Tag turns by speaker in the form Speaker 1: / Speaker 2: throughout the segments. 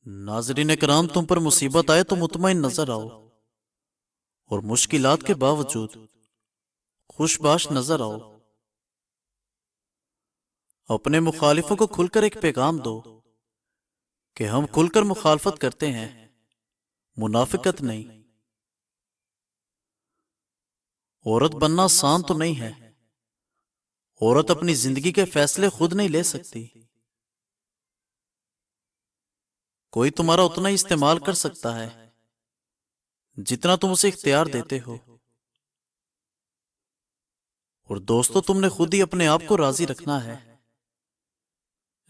Speaker 1: ناظرین کرام، تم پر مصیبت آئے تو مطمئن نظر آؤ اور مشکلات کے باوجود خوش باش نظر آؤ۔ اپنے مخالفوں کو کھل کر ایک پیغام دو کہ ہم کھل کر مخالفت کرتے ہیں، منافقت نہیں۔ عورت بننا آسان تو نہیں ہے، عورت اپنی زندگی کے فیصلے خود نہیں لے سکتی۔ کوئی تمہارا اتنا ہی استعمال کر سکتا ہے جتنا تم اسے اختیار دیتے ہو، اور دوستو تم نے خود ہی اپنے آپ کو راضی رکھنا ہے۔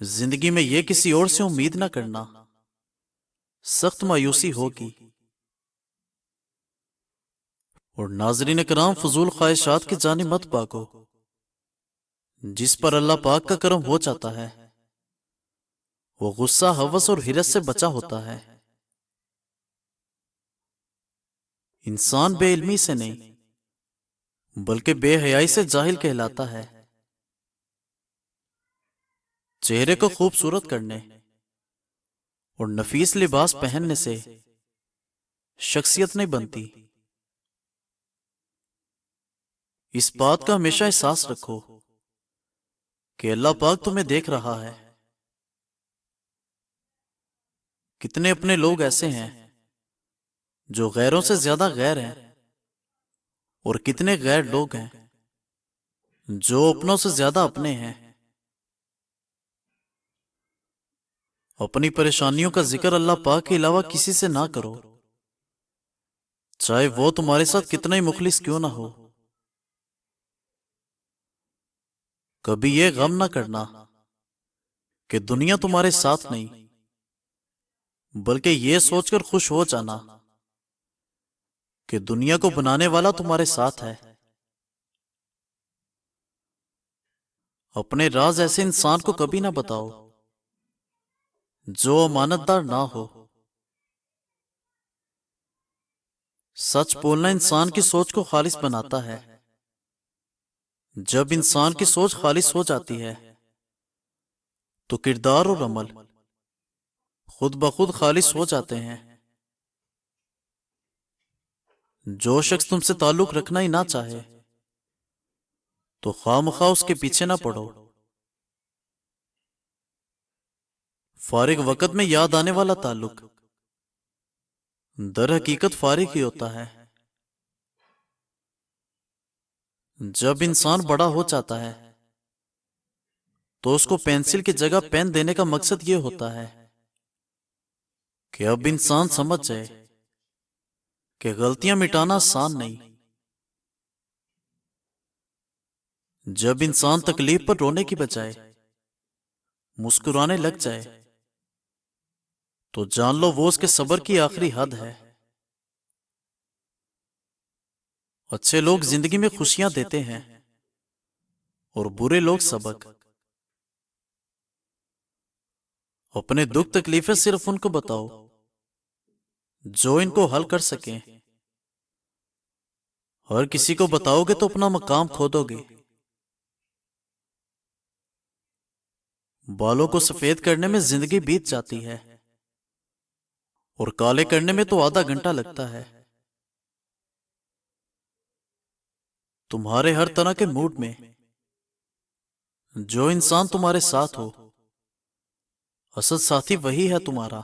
Speaker 1: زندگی میں یہ کسی اور سے امید نہ کرنا، سخت مایوسی ہوگی۔ اور ناظرین کرام، فضول خواہشات کی جانب مت بھاگو۔ جس پر اللہ پاک کا کرم ہو جاتا ہے وہ غصہ، ہوس اور حرص سے بچا ہوتا ہے۔ انسان بے علمی سے نہیں بلکہ بے حیائی سے جاہل کہلاتا ہے۔ چہرے کو خوبصورت کرنے اور نفیس لباس پہننے سے شخصیت نہیں بنتی۔ اس بات کا ہمیشہ احساس رکھو کہ اللہ پاک تمہیں دیکھ رہا ہے۔ کتنے اپنے لوگ ایسے ہیں جو غیروں سے زیادہ غیر ہیں، اور کتنے غیر لوگ ہیں جو اپنوں سے زیادہ اپنے ہیں۔ اپنی پریشانیوں کا ذکر اللہ پاک کے علاوہ کسی سے نہ کرو، چاہے وہ تمہارے ساتھ کتنا ہی مخلص کیوں نہ ہو۔ کبھی یہ غم نہ کرنا کہ دنیا تمہارے ساتھ نہیں، بلکہ یہ سوچ کر خوش ہو جانا کہ دنیا کو بنانے والا تمہارے ساتھ ہے۔ اپنے راز ایسے انسان کو کبھی نہ بتاؤ جو امانت دار نہ ہو۔ سچ بولنا انسان کی سوچ کو خالص بناتا ہے۔ جب انسان کی سوچ خالص ہو جاتی ہے تو کردار اور عمل خود بخود خالص ہو جاتے ہیں۔ جو شخص تم سے تعلق رکھنا ہی نہ چاہے تو خواہ مخواہ اس کے پیچھے نہ پڑو۔ فارغ وقت میں یاد آنے والا تعلق در حقیقت فارغ ہی ہوتا ہے۔ جب انسان بڑا ہو جاتا ہے تو اس کو پینسل کی جگہ پین دینے کا مقصد یہ ہوتا ہے کہ اب انسان سمجھ جائے کہ غلطیاں مٹانا آسان نہیں۔ جب انسان تکلیف پر رونے کی بجائے مسکرانے لگ جائے تو جان لو وہ اس کے صبر کی آخری حد ہے۔ اچھے لوگ زندگی میں خوشیاں دیتے ہیں اور برے لوگ سبق۔ اپنے دکھ تکلیفیں صرف ان کو بتاؤ جو ان کو حل کر سکیں۔ ہر کسی کو بتاؤ گے تو اپنا مقام کھو دو گے۔ بالوں کو سفید کرنے میں زندگی بیت جاتی ہے اور کالے کرنے میں تو آدھا گھنٹہ لگتا ہے۔ تمہارے ہر طرح کے موڈ میں جو انسان تمہارے ساتھ ہو، اصل ساتھی وہی ہے تمہارا۔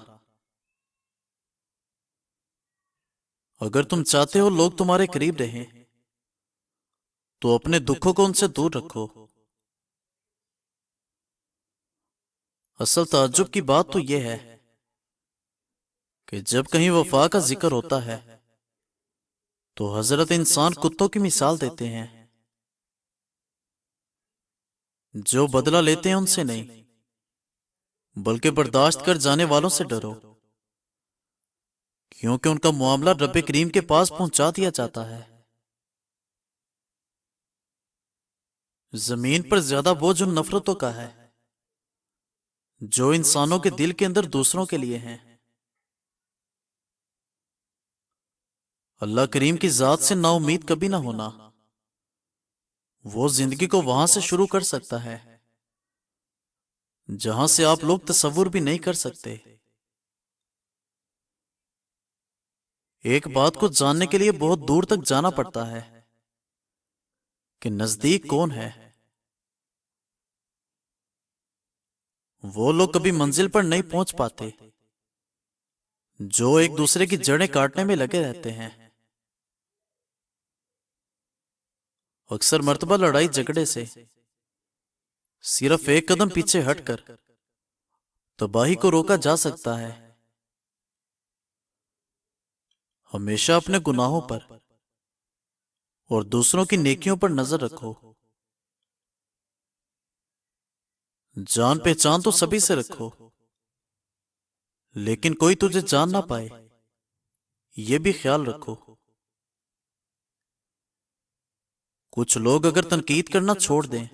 Speaker 1: اگر تم چاہتے ہو لوگ تمہارے قریب رہیں تو اپنے دکھوں کو ان سے دور رکھو۔ اصل تعجب کی بات تو یہ ہے کہ جب کہیں وفا کا ذکر ہوتا ہے تو حضرت انسان کتوں کی مثال دیتے ہیں، جو بدلہ لیتے ہیں ان سے نہیں بلکہ برداشت کر جانے والوں سے ڈرو، کیونکہ ان کا معاملہ رب کریم کے پاس پہنچا دیا جاتا ہے۔ زمین پر زیادہ بوجھ ان نفرتوں کا ہے جو انسانوں کے دل کے اندر دوسروں کے لیے ہیں۔ اللہ کریم کی ذات سے نا امید کبھی نہ ہونا۔ وہ زندگی کو وہاں سے شروع کر سکتا ہے جہاں سے آپ لوگ تصور بھی نہیں کر سکتے۔ ایک بات کو جاننے کے لیے بہت دور تک جانا پڑتا ہے کہ نزدیک کون ہے۔ وہ لوگ کبھی منزل پر نہیں پہنچ پاتے جو ایک دوسرے کی جڑیں کاٹنے میں لگے رہتے ہیں۔ اکثر مرتبہ لڑائی جھگڑے سے صرف ایک قدم پیچھے ہٹ کر تباہی کو روکا جا سکتا ہے۔ ہمیشہ اپنے گناہوں پر اور دوسروں کی نیکیوں پر نظر رکھو۔ جان پہچان تو سبھی سے رکھو، لیکن کوئی تجھے جان نہ پائے یہ بھی خیال رکھو۔ کچھ لوگ اگر تنقید کرنا چھوڑ دیں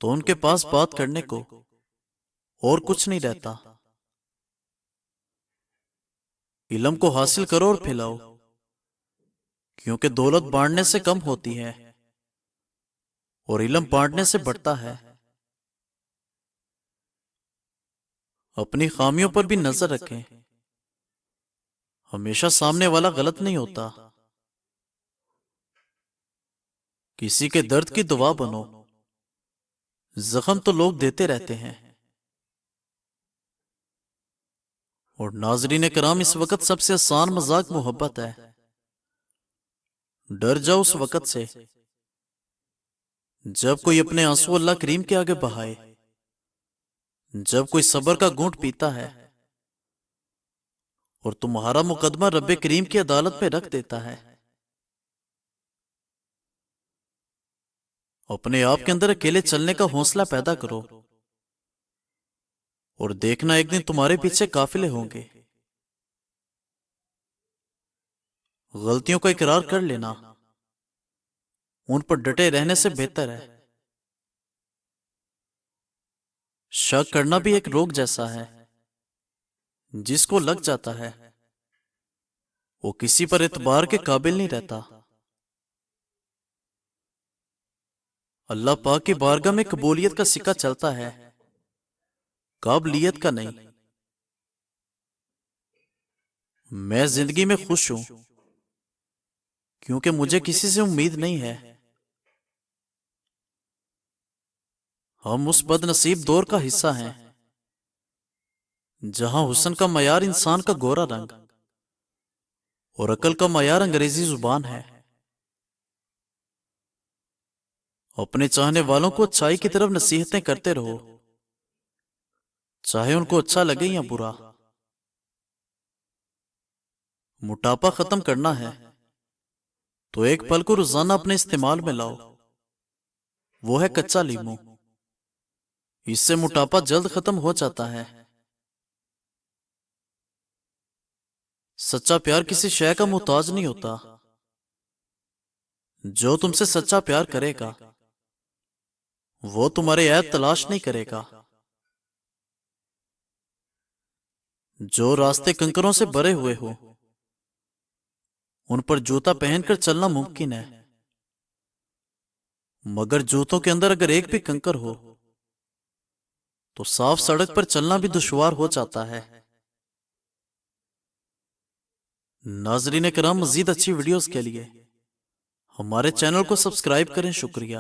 Speaker 1: تو ان کے پاس بات کرنے کو اور کچھ نہیں رہتا۔ علم کو حاصل کرو اور پھیلاؤ، کیونکہ دولت بانٹنے سے کم ہوتی ہے اور علم بانٹنے سے بڑھتا ہے۔ اپنی خامیوں پر بھی نظر رکھیں، ہمیشہ سامنے والا غلط نہیں ہوتا۔ کسی کے درد کی دوا بنو، زخم تو لوگ دیتے رہتے ہیں۔ اور ناظرین کرام، اس وقت سب سے آسان مذاق محبت ہے۔ ڈر جاؤ اس وقت سے جب کوئی اپنے آنسو اللہ کریم کے آگے بہائے، جب کوئی صبر کا گھونٹ پیتا ہے اور تمہارا مقدمہ رب کریم کی عدالت میں رکھ دیتا ہے۔ اپنے آپ کے اندر اکیلے چلنے کا حوصلہ پیدا کرو اور دیکھنا ایک دن تمہارے پیچھے قافلے ہوں گے۔ غلطیوں کا اقرار کر لینا ان پر ڈٹے رہنے سے بہتر ہے۔ شک کرنا بھی ایک روگ جیسا ہے، جس کو لگ جاتا ہے وہ کسی پر اعتبار کے قابل نہیں رہتا۔ اللہ پاک کی بارگاہ میں قبولیت کا سکہ چلتا ہے، قابلیت کا نہیں۔ میں زندگی میں خوش ہوں کیونکہ مجھے کسی سے امید نہیں ہے۔ ہم اس بد نصیب دور کا حصہ ہیں جہاں حسن کا معیار انسان کا گورا رنگ اور عقل کا معیار انگریزی زبان ہے۔ اپنے چاہنے والوں کو اچھائی کی طرف نصیحتیں کرتے رہو، چاہے ان کو اچھا لگے یا برا۔ موٹاپا ختم کرنا ہے تو ایک پھل کو روزانہ اپنے استعمال میں لاؤ، وہ ہے کچا لیموں۔ اس سے موٹاپا جلد ختم ہو جاتا ہے۔ سچا پیار کسی شے کا محتاج نہیں ہوتا۔ جو تم سے سچا پیار کرے گا وہ تمہارے عیب تلاش نہیں کرے گا۔ جو راستے کنکروں سے بھرے ہوئے ہو ان پر جوتا پہن کر چلنا ممکن ہے، مگر جوتوں کے اندر اگر ایک بھی کنکر ہو تو صاف سڑک پر چلنا بھی دشوار ہو جاتا ہے۔ ناظرین کرام، مزید اچھی ویڈیوز کے لیے ہمارے چینل کو سبسکرائب کریں۔ شکریہ۔